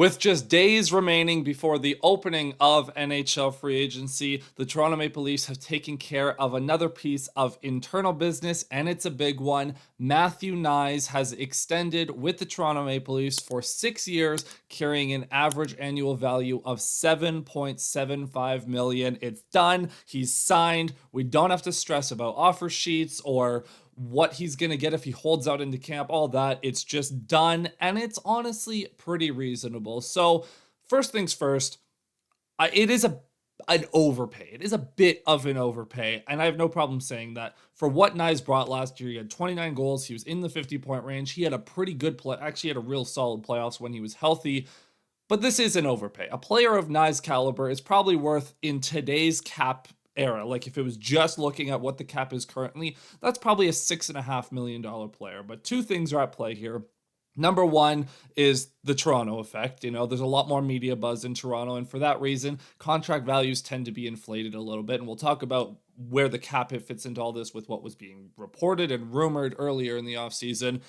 With just days remaining before the opening of NHL free agency, the Toronto Maple Leafs have taken care of another piece of internal business, and it's a big one. Matthew Knies has extended with the Toronto Maple Leafs for 6 years, carrying an average annual value of $7.75 million. It's done. He's signed. We don't have to stress about offer sheets or what he's going to get if he holds out into camp, all that. It's just done, and it's honestly pretty reasonable. So, first things first, it is an overpay. It is a bit of an overpay, and I have no problem saying that. For what Knies brought last year, he had 29 goals. He was in the 50-point range. He had a pretty good play. Actually, he had a real solid playoffs when he was healthy. But this is an overpay. A player of Knies' caliber is probably worth, in today's cap era, like if it was just looking at what the cap is currently, that's probably a $6.5 million player. But two things are at play here. Number one is the Toronto effect. There's a lot more media buzz in Toronto, and for that reason, contract values tend to be inflated a little bit. And we'll talk about where the cap hit fits into all this with what was being reported and rumored earlier in the offseason.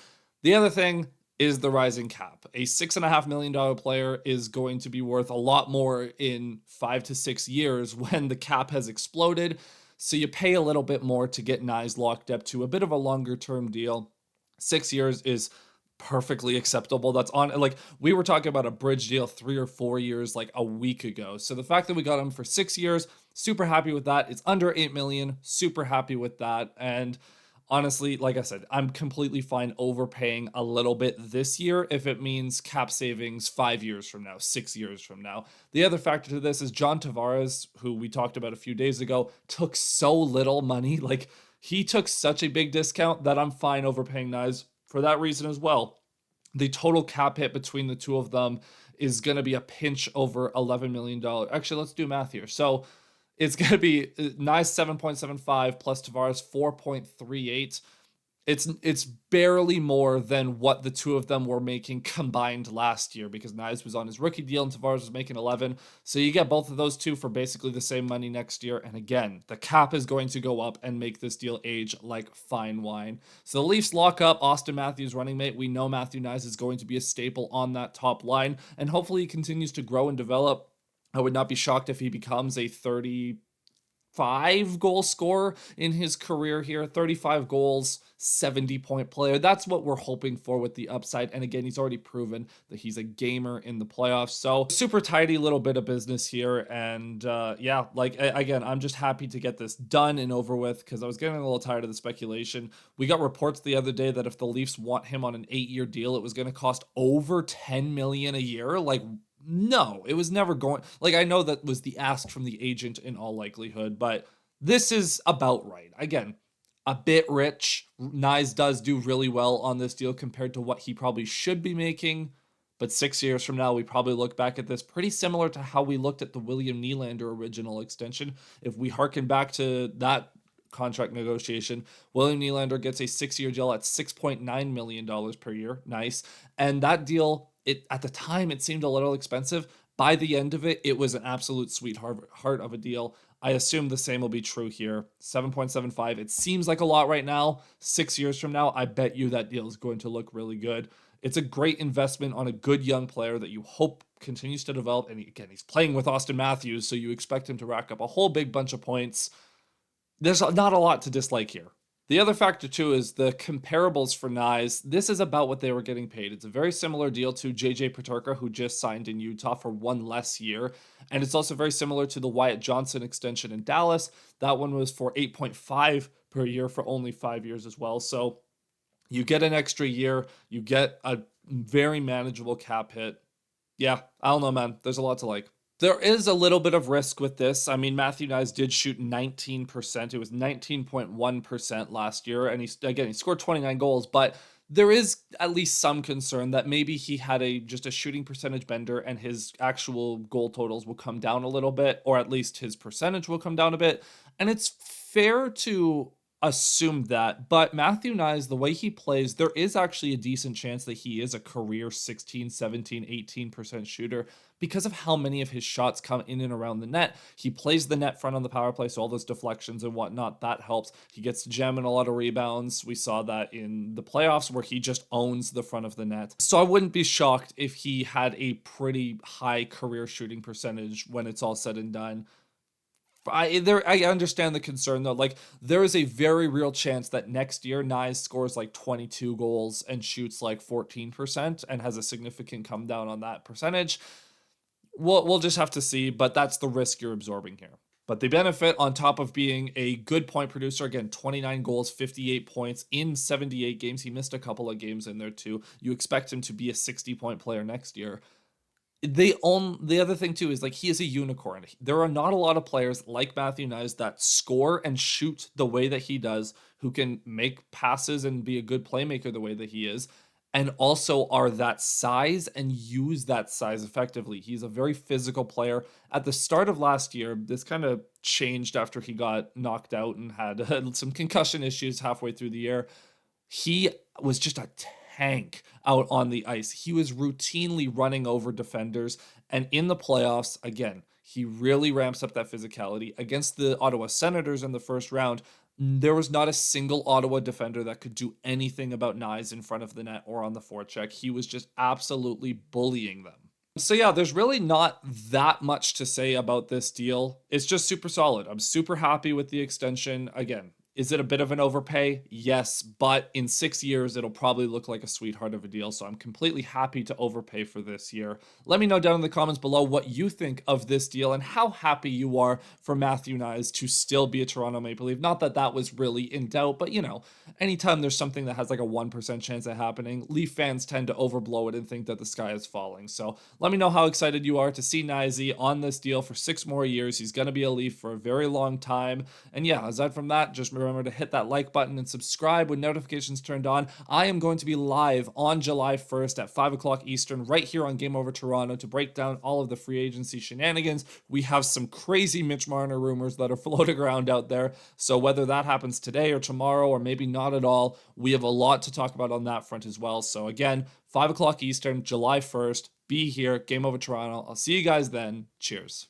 The other thing is the rising cap. A $6.5 million player is going to be worth a lot more in 5 to 6 years when the cap has exploded. So you pay a little bit more to get Knies locked up to a bit of a longer term deal. 6 years is perfectly acceptable. That's on, like, we were talking about a bridge deal 3 or 4 years like a week ago. So the fact that we got him for 6 years, super happy with that. It's under 8 million, super happy with that. And honestly, like I said, I'm completely fine overpaying a little bit this year if it means cap savings 5 years from now, 6 years from now. The other factor to this is John Tavares, who we talked about a few days ago, took so little money. Like, he took such a big discount that I'm fine overpaying Knies for that reason as well. The total cap hit between the two of them is going to be a pinch over $11 million. Actually, let's do math here. So it's going to be Knies 7.75 plus Tavares 4.38. It's barely more than what the two of them were making combined last year, because Knies was on his rookie deal and Tavares was making 11. So you get both of those two for basically the same money next year. And again, the cap is going to go up and make this deal age like fine wine. So the Leafs lock up Austin Matthews, running mate. We know Matthew Knies is going to be a staple on that top line, and hopefully he continues to grow and develop. I would not be shocked if he becomes a 35 goal scorer in his career here. 35 goals, 70-point player. That's what we're hoping for with the upside. And again, he's already proven that he's a gamer in the playoffs. So super tidy little bit of business here. And yeah, like again, I'm just happy to get this done and over with, because I was getting a little tired of the speculation. We got reports the other day that if the Leafs want him on an 8-year deal, it was going to cost over $10 million a year. Like, no, it was never going. Like, I know that was the ask from the agent in all likelihood, but this is about right. Again, a bit rich. Knies does do really well on this deal compared to what he probably should be making. But 6 years from now, we probably look back at this pretty similar to how we looked at the William Nylander original extension. If we harken back to that contract negotiation, William Nylander gets a 6-year deal at $6.9 million per year. Nice. And that deal, at the time, it seemed a little expensive. By the end of it, it was an absolute sweetheart of a deal. I assume the same will be true here. 7.75. It seems like a lot right now. 6 years from now, I bet you that deal is going to look really good. It's a great investment on a good young player that you hope continues to develop. And again, he's playing with Austin Matthews, so you expect him to rack up a whole big bunch of points. There's not a lot to dislike here. The other factor, too, is the comparables for Knies. This is about what they were getting paid. It's a very similar deal to J.J. Peterka, who just signed in Utah for one less year. And it's also very similar to the Wyatt Johnson extension in Dallas. That one was for 8.5 per year for only 5 years as well. So you get an extra year. You get a very manageable cap hit. Yeah, I don't know, man. There's a lot to like. There is a little bit of risk with this. I mean, Matthew Knies did shoot 19%. It was 19.1% last year. And he scored 29 goals. But there is at least some concern that maybe he had just a shooting percentage bender and his actual goal totals will come down a little bit, or at least his percentage will come down a bit. And it's fair to assumed that. But Matthew Knies, the way he plays, there is actually a decent chance that he is a career 16, 17, 18% shooter because of how many of his shots come in and around the net. He plays the net front on the power play, so all those deflections and whatnot, that helps. He gets to jam in a lot of rebounds. We saw that in the playoffs where he just owns the front of the net. So I wouldn't be shocked if he had a pretty high career shooting percentage when it's all said and done. I understand the concern though. Like, there is a very real chance that next year Knies scores like 22 goals and shoots like 14% and has a significant come down on that percentage. We'll just have to see, but that's the risk you're absorbing here. But the benefit, on top of being a good point producer, again, 29 goals, 58 points in 78 games. He missed a couple of games in there too. You expect him to be a 60-point player next year. The other thing too is, like, he is a unicorn. There are not a lot of players like Matthew Knies that score and shoot the way that he does, who can make passes and be a good playmaker the way that he is, and also are that size and use that size effectively. He's a very physical player. At the start of last year, this kind of changed after he got knocked out and had some concussion issues halfway through the year. He was just a tank out on the ice. He was routinely running over defenders. And in the playoffs, again, he really ramps up that physicality. Against the Ottawa Senators in the first round, there was not a single Ottawa defender that could do anything about Knies in front of the net or on the forecheck. He was just absolutely bullying them. So yeah, there's really not that much to say about this deal. It's just super solid. I'm super happy with the extension. Again, is it a bit of an overpay? Yes, but in 6 years, it'll probably look like a sweetheart of a deal, so I'm completely happy to overpay for this year. Let me know down in the comments below what you think of this deal and how happy you are for Matthew Knies to still be a Toronto Maple Leaf. Not that that was really in doubt, but, you know, anytime there's something that has like a 1% chance of happening, Leaf fans tend to overblow it and think that the sky is falling. So let me know how excited you are to see Kniesy on this deal for 6 more years. He's going to be a Leaf for a very long time. And yeah, aside from that, just remember to hit that like button and subscribe with notifications turned on. I am going to be live on July 1st at 5 o'clock Eastern right here on Game Over Toronto to break down all of the free agency shenanigans. We have some crazy Mitch Marner rumors that are floating around out there. So whether that happens today or tomorrow or maybe not at all, we have a lot to talk about on that front as well. So again, 5 o'clock Eastern, July 1st, be here, Game Over Toronto. I'll see you guys then. Cheers.